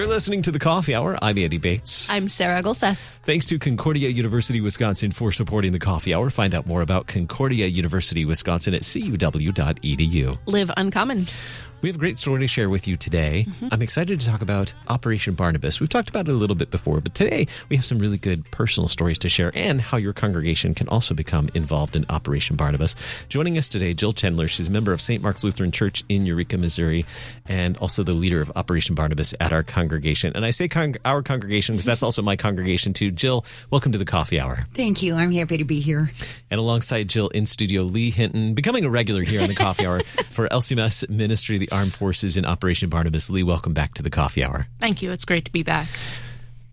You're listening to The Coffee Hour. I'm Andy Bates. I'm Sarah Gulseth. Thanks to Concordia University, Wisconsin for supporting The Coffee Hour. Find out more about Concordia University, Wisconsin at cuw.edu. Live uncommon. We have a great story to share with you today. I'm excited to talk about Operation Barnabas. We've talked about it a little bit before, but today we have some really good personal stories to share and how your congregation can also become involved in Operation Barnabas. Joining us today, Jill Tendler. She's a member of St. Mark's Lutheran Church in Eureka, Missouri, and also the leader of Operation Barnabas at our congregation. And I say our congregation because that's also my congregation too. Jill, welcome to the Coffee Hour. Thank you. I'm happy to be here. And alongside Jill in studio, Lee Hinton, becoming a regular here on the Coffee Hour for LCMS Ministry, the Armed Forces in Operation Barnabas. Lee, welcome back to the Coffee Hour. Thank you. It's great to be back.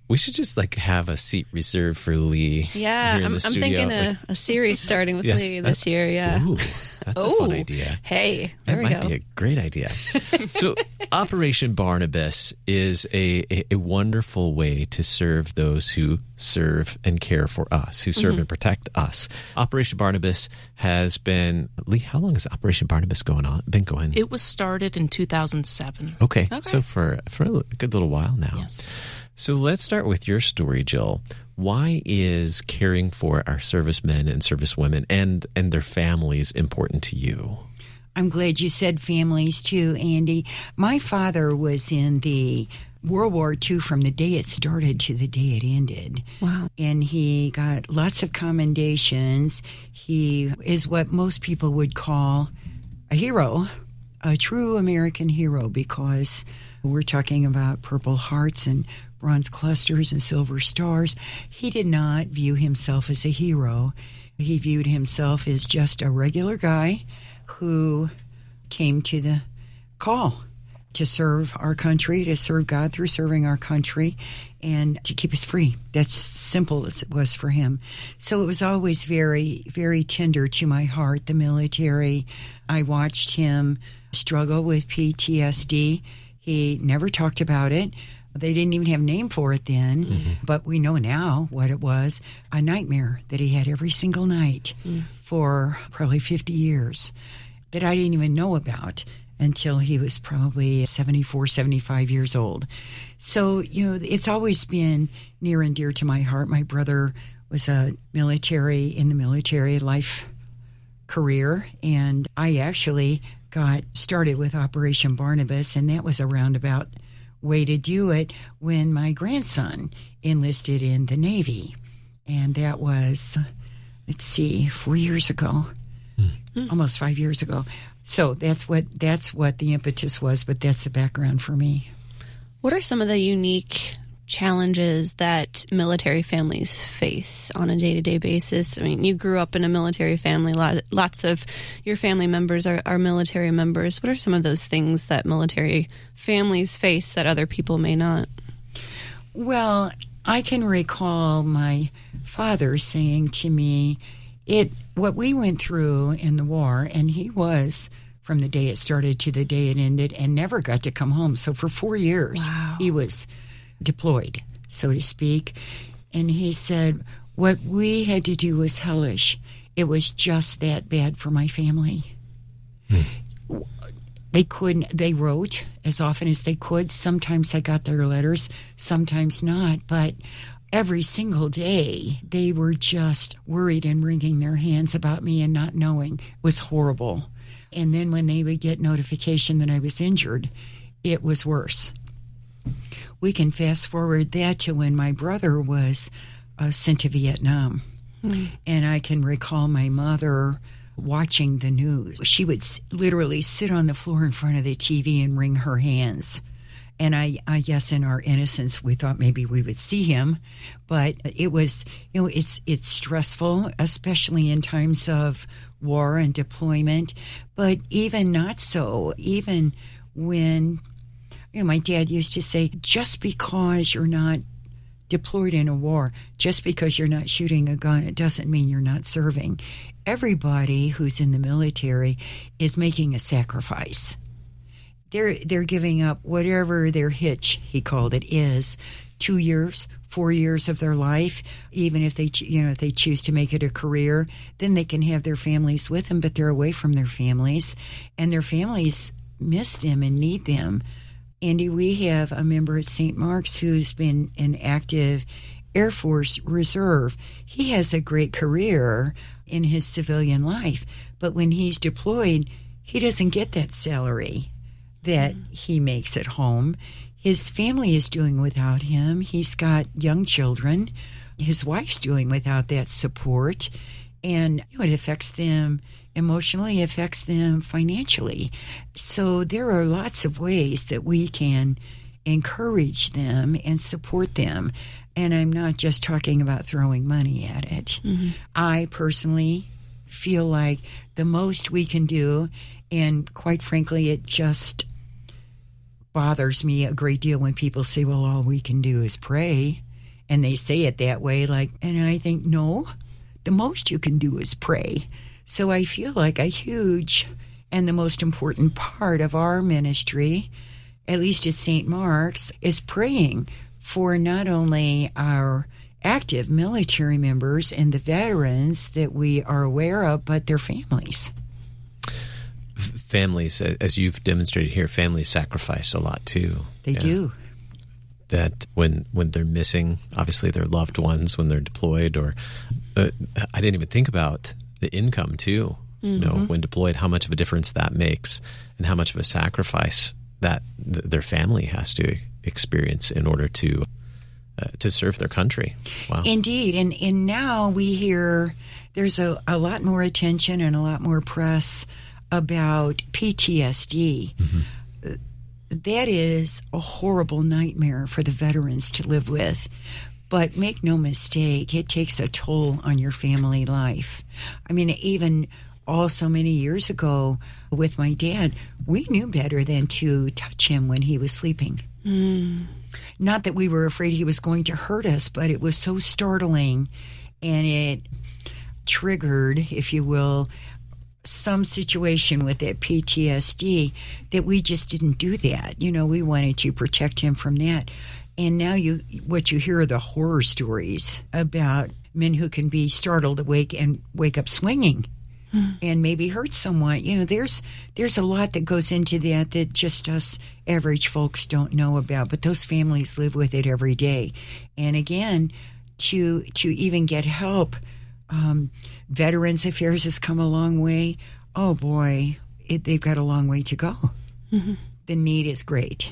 We should just have a seat reserved for Lee. Yeah, here in the studio. I'm thinking a series starting with Lee this year. Yeah. Ooh, that's a fun idea. Hey, that might be a great idea. So Operation Barnabas is a wonderful way to serve those who serve and care for us, who serve and protect us. Operation Barnabas has been, Lee, how long has Operation Barnabas been going? It was started in 2007. Okay. So for a good little while now. Yes. So let's start with your story, Jill. Why is caring for our servicemen and servicewomen and their families important to you? I'm glad you said families too, Andy. My father was in the World War II from the day it started to the day it ended. Wow. And he got lots of commendations. He is what most people would call a hero, a true American hero, because we're talking about Purple Hearts and Bronze Clusters and Silver Stars. He did not view himself as a hero. He viewed himself as just a regular guy who came to the call to serve our country, to serve God through serving our country, and to keep us free. That's simple as it was for him. So it was always very, very tender to my heart, the military. I watched him struggle with PTSD. He never talked about it. They didn't even have a name for it then, but we know now what it was, a nightmare that he had every single night for probably 50 years that I didn't even know about until he was probably 74, 75 years old. So, it's always been near and dear to my heart. My brother was in the military life career, and I actually got started with Operation Barnabas, and that was a roundabout way to do it when my grandson enlisted in the Navy. And that was, 4 years ago, almost 5 years ago. So that's what the impetus was, but that's the background for me. What are some of the unique challenges that military families face on a day-to-day basis? I mean, you grew up in a military family. Lots of your family members are military members. What are some of those things that military families face that other people may not? Well, I can recall my father saying to me, what we went through in the war, and he was from the day it started to the day it ended and never got to come home. So for 4 years, he was deployed, so to speak. And he said, what we had to do was hellish. It was just that bad for my family. They wrote as often as they could. Sometimes I got their letters, sometimes not. But every single day, they were just worried and wringing their hands about me and not knowing. It was horrible. And then when they would get notification that I was injured, it was worse. We can fast forward that to when my brother was sent to Vietnam. And I can recall my mother watching the news. She would literally sit on the floor in front of the TV and wring her hands. And I guess in our innocence, we thought maybe we would see him. But it was, it's stressful, especially in times of war and deployment. But even not so, even when, my dad used to say, just because you're not deployed in a war, just because you're not shooting a gun, it doesn't mean you're not serving. Everybody who's in the military is making a sacrifice. They're giving up whatever their hitch, he called it, is, 2 years, 4 years of their life. Even if they choose to make it a career, then they can have their families with them, but they're away from their families, and their families miss them and need them. Andy, we have a member at St. Mark's who's been an active Air Force Reserve. He has a great career in his civilian life, but when he's deployed, he doesn't get that salary that he makes at home. His family is doing without him. He's got young children. His wife's doing without that support, and it affects them emotionally, affects them financially. So there are lots of ways that we can encourage them and support them. And I'm not just talking about throwing money at it. I personally feel like the most we can do, and quite frankly, it just bothers me a great deal when people say, well, all we can do is pray. And they say it that way, and I think, no, the most you can do is pray. So I feel like a huge and the most important part of our ministry, at least at St. Mark's, is praying for not only our active military members and the veterans that we are aware of, but their families. Families, as you've demonstrated here, families sacrifice a lot too. They do. That when they're missing, obviously, their loved ones, when they're deployed, or I didn't even think about the income too. When deployed, how much of a difference that makes, and how much of a sacrifice that their family has to experience in order to serve their country. Wow. Indeed. And now we hear there's a lot more attention and a lot more press about PTSD. That is a horrible nightmare for the veterans to live with. But make no mistake, it takes a toll on your family life. I mean, even so many years ago with my dad, we knew better than to touch him when he was sleeping. Not that we were afraid he was going to hurt us, but it was so startling, and it triggered, if you will, some situation with that PTSD that we just didn't do that. We wanted to protect him from that. And now what you hear are the horror stories about men who can be startled awake and wake up swinging and maybe hurt someone. There's a lot that goes into that just us average folks don't know about, but those families live with it every day. And again, to even get help, Veterans Affairs has come a long way. Oh boy, they've got a long way to go. The need is great.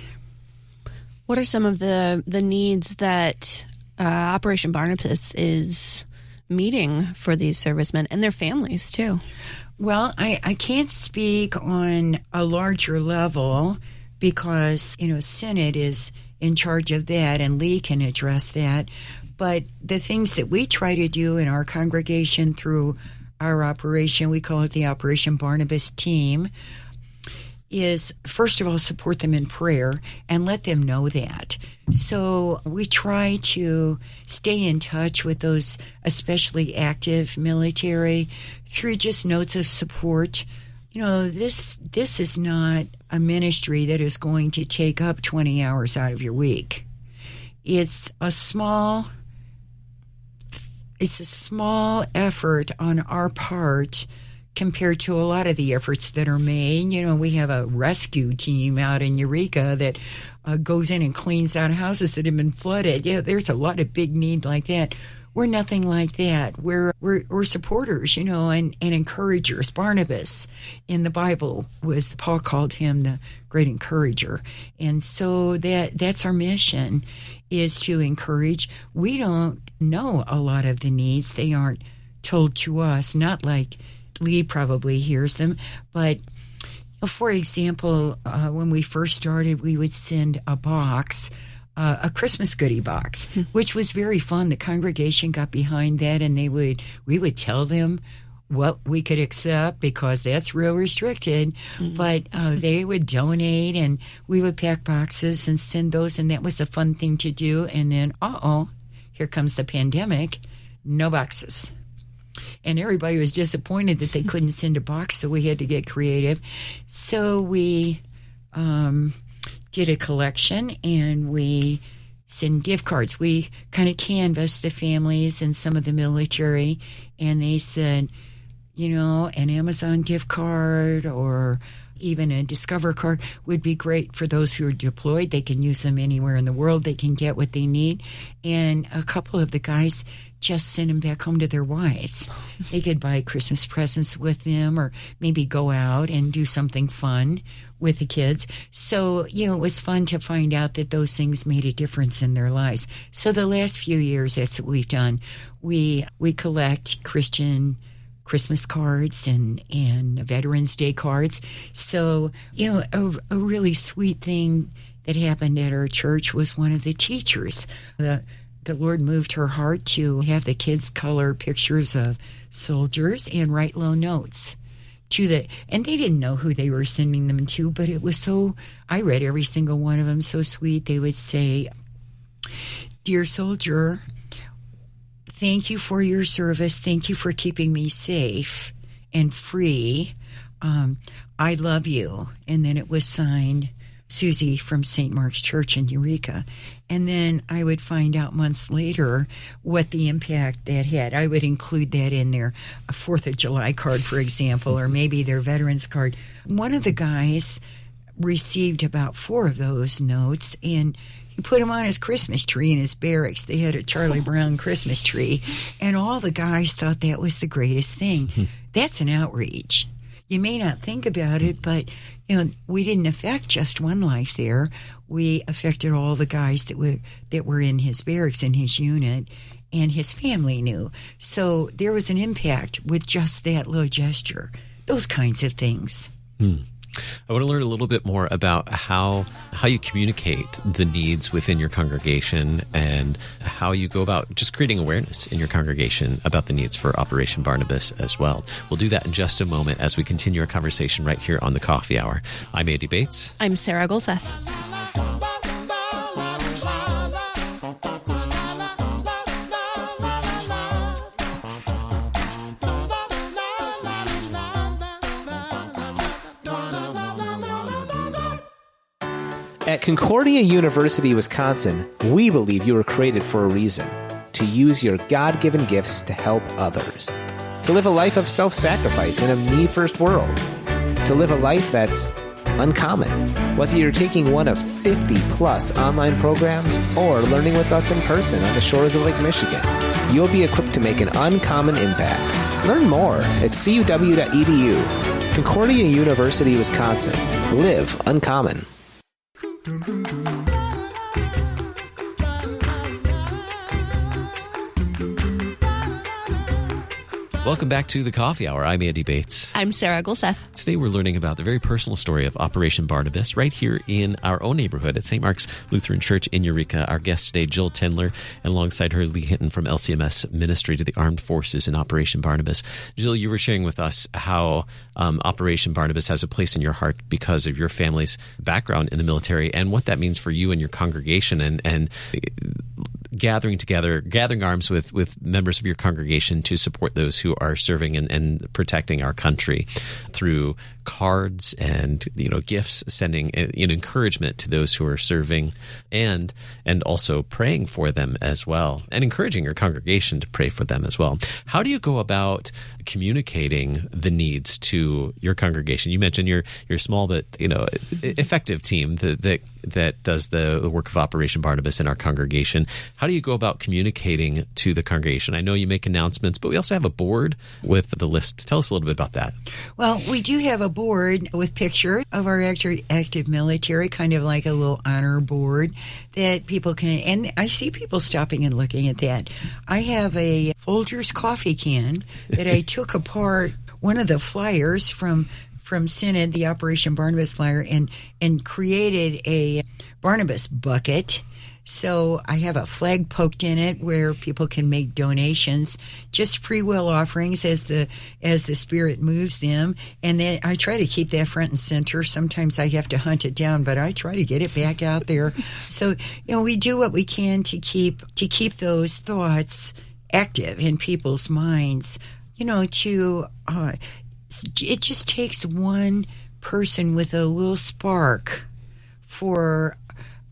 What are some of the needs that Operation Barnabas is meeting for these servicemen and their families too? Well, I can't speak on a larger level because, Senate is in charge of that and Lee can address that. But the things that we try to do in our congregation through our operation, we call it the Operation Barnabas team, is first of all support them in prayer and let them know that. So we try to stay in touch with those especially active military through just notes of support. This is not a ministry that is going to take up 20 hours out of your week. It's a small effort on our part compared to a lot of the efforts that are made. We have a rescue team out in Eureka that goes in and cleans out houses that have been flooded. There's a lot of big need like that. We're nothing like that. We're supporters, and encouragers. Barnabas in the Bible Paul called him the great encourager. And so that's our mission, is to encourage. We don't know a lot of the needs. They aren't told to us, not like Lee probably hears them. But, for example, when we first started, we would send a box, a Christmas goodie box, which was very fun. The congregation got behind that, and we would tell them what we could accept because that's real restricted. But they would donate, and we would pack boxes and send those, and that was a fun thing to do. And then, here comes the pandemic, no boxes. And everybody was disappointed that they couldn't send a box, so we had to get creative. So we did a collection, and we send gift cards. We kind of canvassed the families and some of the military, and they said, an Amazon gift card or even a Discover card would be great for those who are deployed. They can use them anywhere in the world. They can get what they need. And a couple of the guys just send them back home to their wives. They could buy Christmas presents with them or maybe go out and do something fun with the kids. So, it was fun to find out that those things made a difference in their lives. So the last few years, that's what we've done. We collect Christian Christmas cards and Veterans Day cards. So, a really sweet thing that happened at our church was one of the teachers. The Lord moved her heart to have the kids color pictures of soldiers and write low notes and they didn't know who they were sending them to, but it was I read every single one of them, so sweet. They would say, "Dear soldier, thank you for your service. Thank you for keeping me safe and free. I love you." And then it was signed Susie from St. Mark's Church in Eureka. And then I would find out months later what the impact that had. I would include that in their 4th of July card, for example, or maybe their veterans card. One of the guys received about 4 of those notes, and he put them on his Christmas tree in his barracks. They had a Charlie Brown Christmas tree, and all the guys thought that was the greatest thing. That's an outreach. You may not think about it, but we didn't affect just one life there. We affected all the guys that were in his barracks, in his unit, and his family knew. So there was an impact with just that little gesture. Those kinds of things. I want to learn a little bit more about how you communicate the needs within your congregation and how you go about just creating awareness in your congregation about the needs for Operation Barnabas as well. We'll do that in just a moment as we continue our conversation right here on the Coffee Hour. I'm Andy Bates. I'm Sarah Golseth. At Concordia University, Wisconsin, we believe you were created for a reason: to use your God-given gifts to help others, to live a life of self-sacrifice in a me-first world, to live a life that's uncommon. Whether you're taking one of 50-plus online programs or learning with us in person on the shores of Lake Michigan, you'll be equipped to make an uncommon impact. Learn more at cuw.edu. Concordia University, Wisconsin. Live uncommon. Welcome back to the Coffee Hour. I'm Andy Bates. I'm Sarah Golseth. Today we're learning about the very personal story of Operation Barnabas right here in our own neighborhood at St. Mark's Lutheran Church in Eureka. Our guest today, Jill Tendler, and alongside her, Lee Hinton from LCMS Ministry to the Armed Forces in Operation Barnabas. Jill, you were sharing with us how Operation Barnabas has a place in your heart because of your family's background in the military and what that means for you and your congregation and gathering arms with members of your congregation to support those who are serving and protecting our country through cards and gifts, sending encouragement to those who are serving and also praying for them as well, and encouraging your congregation to pray for them as well. How do you go about communicating the needs to your congregation? You mentioned your small but effective team that does the work of Operation Barnabas in our congregation. How do you go about communicating to the congregation? I know you make announcements, but we also have a board with the list. Tell us a little bit about that. Well, we do have a board with picture of our active military, kind of like a little honor board that people can, and I see people stopping and looking at that. I have a Folgers coffee can that I took apart, one of the flyers from Synod, the Operation Barnabas flyer, and created a Barnabas bucket. So I have a flag poked in it where people can make donations, just free will offerings as the Spirit moves them. And then I try to keep that front and center. Sometimes I have to hunt it down, but I try to get it back out there. So we do what we can to keep those thoughts active in people's minds. It just takes one person with a little spark for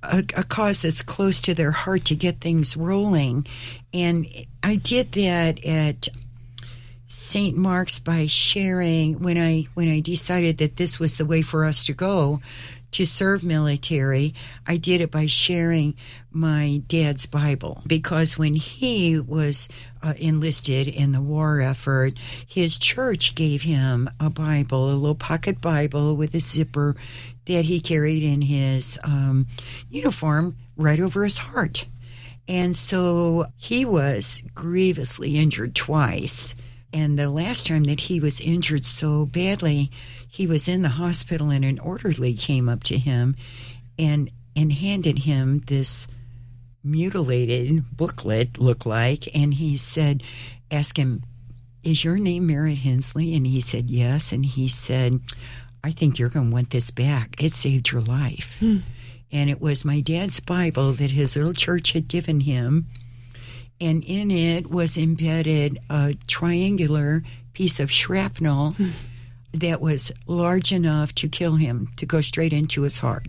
a cause that's close to their heart to get things rolling. And I did that at St. Mark's by sharing, when I decided that this was the way for us to go to serve military, I did it by sharing my dad's Bible, because when he was enlisted in the war effort, his church gave him a Bible, a little pocket Bible with a zipper that he carried in his uniform right over his heart. And so he was grievously injured twice. And the last time that he was injured so badly, he was in the hospital, and an orderly came up to him and handed him this mutilated booklet, looked like, and he said, ask him, is your name Merritt Hensley? And he said, yes. And he said, I think you're going to want this back. It saved your life. And it was my dad's Bible that his little church had given him. And in it was embedded a triangular piece of shrapnel that was large enough to kill him, to go straight into his heart.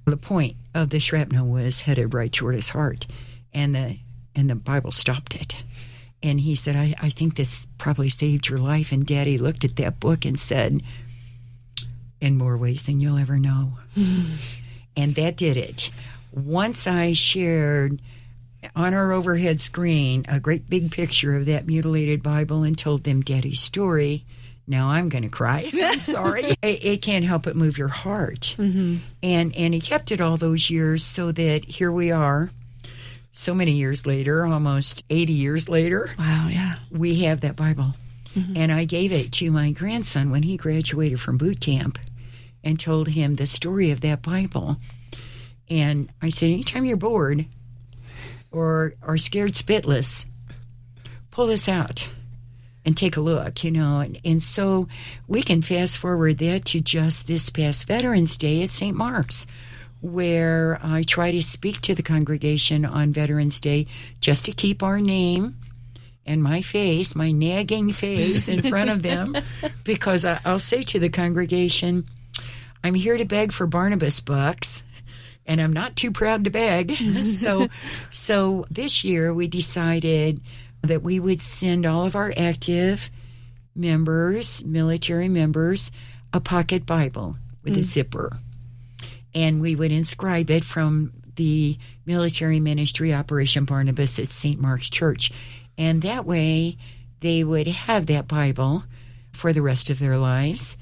The point of the shrapnel was headed right toward his heart, and the Bible stopped it. And he said, I think this probably saved your life. And Daddy looked at that book and said, in more ways than you'll ever know. And that did it. Once I shared on our overhead screen a great big picture of that mutilated Bible and told them Daddy's story, now I'm going to cry. I'm sorry. It can't help but move your heart. And he kept it all those years, so that here we are, so many years later, almost 80 years later. Wow, yeah. We have that Bible. And I gave it to my grandson when he graduated from boot camp and told him the story of that Bible. And I said, anytime you're bored or are scared spitless, pull this out and take a look, And so we can fast forward that to just this past Veterans Day at St. Mark's, where I try to speak to the congregation on Veterans Day just to keep our name and my face, my nagging face, in front of them, because I'll say to the congregation, I'm here to beg for Barnabas bucks, and I'm not too proud to beg. So this year we decided that we would send all of our active members, military members, a pocket Bible with a zipper. And we would inscribe it from the military ministry, Operation Barnabas, at St. Mark's Church. And that way they would have that Bible for the rest of their lives.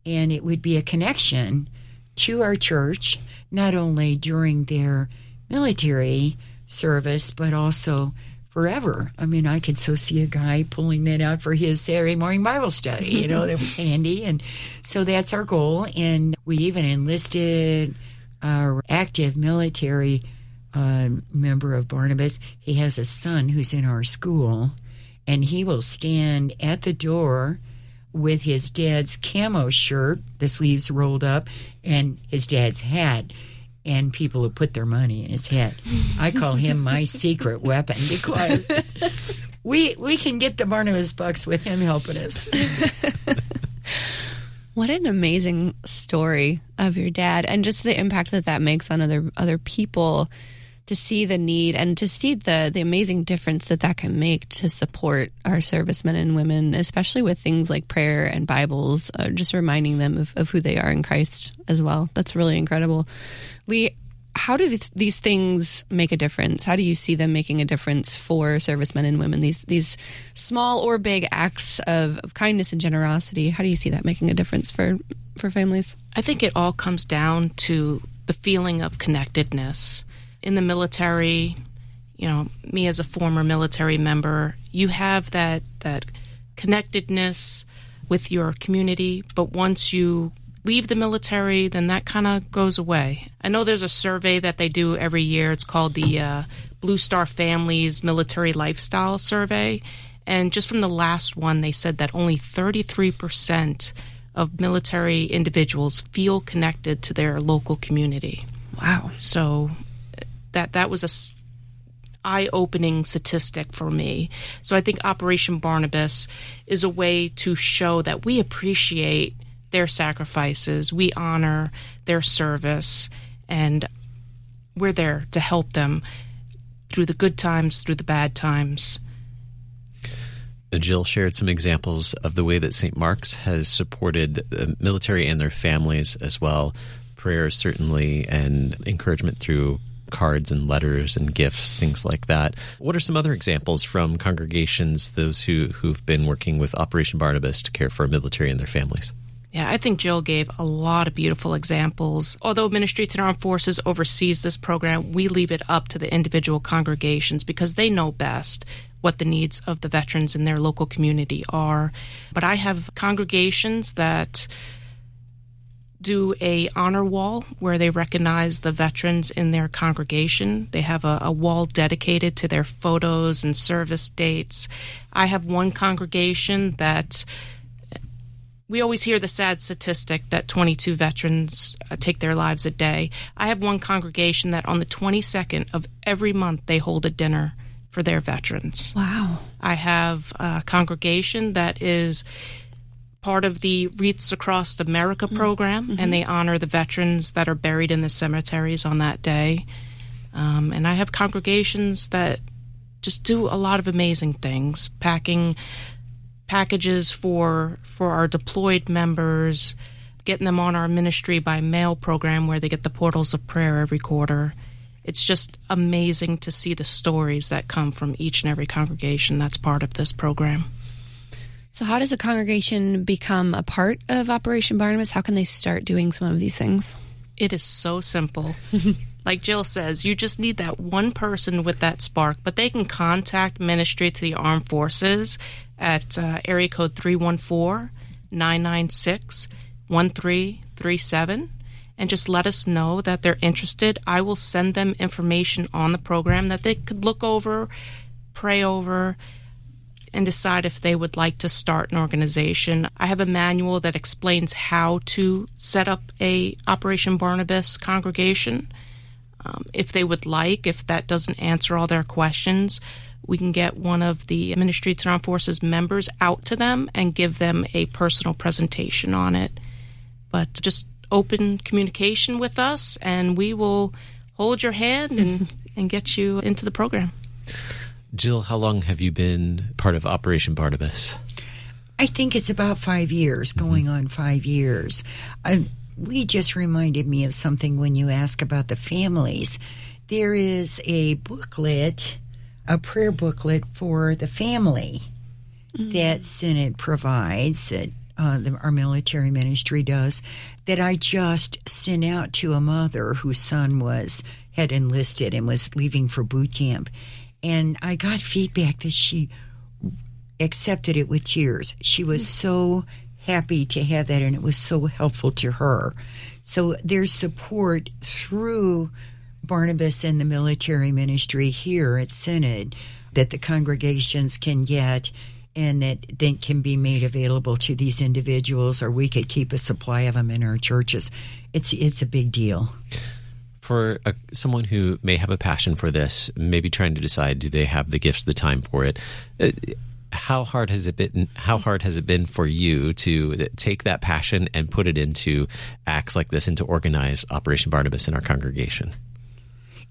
And it would be a connection to our church, not only during their military service, but also forever. I mean, I could so see a guy pulling that out for his Saturday morning Bible study, that was handy. And so that's our goal. And we even enlisted our active military member of Barnabas. He has a son who's in our school, and he will stand at the door with his dad's camo shirt, the sleeves rolled up, and his dad's hat. And people will put their money in his hat. I call him my secret weapon, because we can get the Barnabas bucks with him helping us. What an amazing story of your dad, and just the impact that makes on other people, to see the need and to see the amazing difference that can make to support our servicemen and women, especially with things like prayer and Bibles, just reminding them of who they are in Christ as well. That's really incredible. Lee, how do these things make a difference? How do you see them making a difference for servicemen and women? These small or big acts of kindness and generosity, how do you see that making a difference for families? I think it all comes down to the feeling of connectedness. In the military, me as a former military member, you have that connectedness with your community, but once you leave the military, then that kind of goes away. I know there's a survey that they do every year. It's called the Blue Star Families Military Lifestyle Survey. And just from the last one, they said that only 33% of military individuals feel connected to their local community. Wow. So that was a eye-opening statistic for me. So I think Operation Barnabas is a way to show that we appreciate their sacrifices, we honor their service, and we're there to help them through the good times, through the bad times. Jill shared some examples of the way that St. Mark's has supported the military and their families as well. Prayers, certainly, and encouragement through cards and letters and gifts, things like that. What are some other examples from congregations, those who've been working with Operation Barnabas to care for military and their families? Yeah, I think Jill gave a lot of beautiful examples. Although Ministry to the Armed Forces oversees this program, we leave it up to the individual congregations because they know best what the needs of the veterans in their local community are. But I have congregations that do a honor wall where they recognize the veterans in their congregation. They have a wall dedicated to their photos and service dates. I have one congregation that we always hear the sad statistic that 22 veterans take their lives a day. I have one congregation that on the 22nd of every month they hold a dinner for their veterans. Wow. I have a congregation that is part of the Wreaths Across America program, and they honor the veterans that are buried in the cemeteries on that day. And I have congregations that just do a lot of amazing things, packing packages for our deployed members, getting them on our Ministry by Mail program where they get the Portals of Prayer every quarter. It's just amazing to see the stories that come from each and every congregation that's part of this program. So how does a congregation become a part of Operation Barnabas? How can they start doing some of these things? It is so simple. Like Jill says, you just need that one person with that spark, but they can contact Ministry to the Armed Forces at area code 314-996-1337 and just let us know that they're interested. I will send them information on the program that they could look over, pray over, and decide if they would like to start an organization. I have a manual that explains how to set up a Operation Barnabas congregation. If they would like, if that doesn't answer all their questions, we can get one of the Ministry to the Armed Forces members out to them and give them a personal presentation on it. But just open communication with us, and we will hold your hand and get you into the program. Jill, how long have you been part of Operation Barnabas? I think it's about 5 years, going on 5 years. We just reminded me of something when you ask about the families. There is a booklet, a prayer booklet for the family that Synod provides, that our military ministry does, that I just sent out to a mother whose son had enlisted and was leaving for boot camp. And I got feedback that she accepted it with tears. She was so happy to have that, and it was so helpful to her. So there's support through Barnabas and the military ministry here at Synod that the congregations can get and that then can be made available to these individuals, or we could keep a supply of them in our churches. It's a big deal. For someone who may have a passion for this, maybe trying to decide, do they have the gifts, the time for it? How hard has it been? How hard has it been for you to take that passion and put it into acts like this, and to organize Operation Barnabas in our congregation?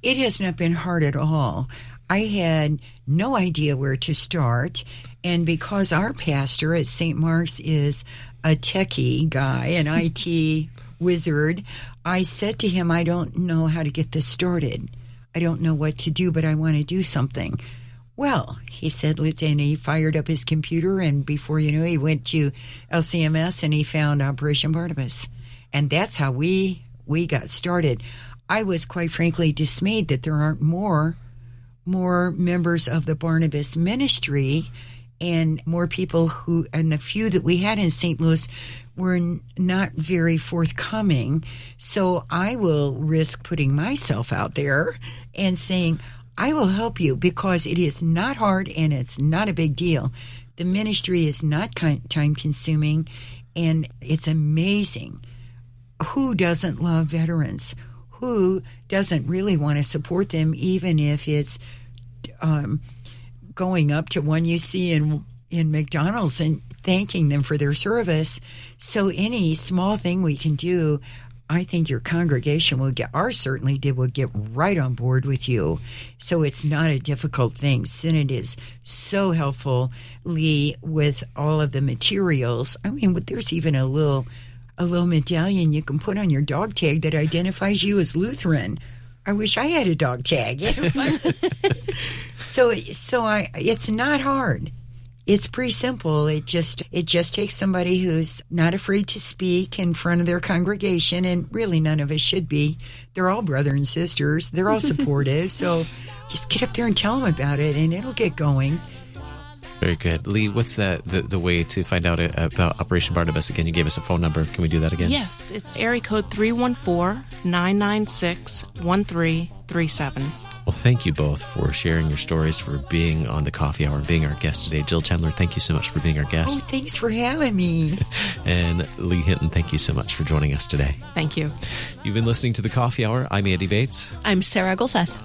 It has not been hard at all. I had no idea where to start, and because our pastor at St. Mark's is a techie guy, an IT wizard, I said to him, I don't know how to get this started. I don't know what to do, but I want to do something. Well, he said, and he fired up his computer, and before you know, he went to LCMS and he found Operation Barnabas. And that's how we got started. I was quite frankly dismayed that there aren't more members of the Barnabas ministry, and more people who, and the few that we had in St. Louis were not very forthcoming. So I will risk putting myself out there and saying, I will help you, because it is not hard and it's not a big deal. The ministry is not time-consuming, and it's amazing. Who doesn't love veterans? Who doesn't really want to support them, even if it's going up to one you see in McDonald's and thanking them for their service? So any small thing we can do, I think your congregation will get right on board with you. So it's not a difficult thing. Synod is so helpful, Lee, with all of the materials. I mean, there's even a little medallion you can put on your dog tag that identifies you as Lutheran. I wish I had a dog tag. So it's not hard. It's pretty simple. It just takes somebody who's not afraid to speak in front of their congregation, and really none of us should be. They're all brother and sisters. They're all supportive. So just get up there and tell them about it, and it'll get going. Very good. Lee, what's the way to find out about Operation Barnabas? Again, you gave us a phone number. Can we do that again? Yes, it's area code 314-996-1337. Well, thank you both for sharing your stories, for being on the Coffee Hour, being our guest today. Jill Tendler, thank you so much for being our guest. Oh, thanks for having me. And Lee Hinton, thank you so much for joining us today. Thank you. You've been listening to the Coffee Hour. I'm Andy Bates. I'm Sarah Golseth.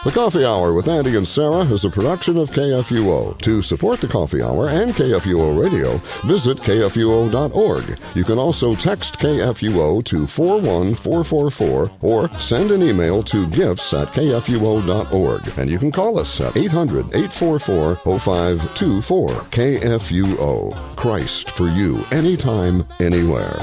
The Coffee Hour with Andy and Sarah is a production of KFUO. To support the Coffee Hour and KFUO Radio, visit KFUO.org. You can also text KFUO to 41444 or send an email to gifts@KFUO.org. And you can call us at 800-844-0524. KFUO. Christ for you, anytime, anywhere.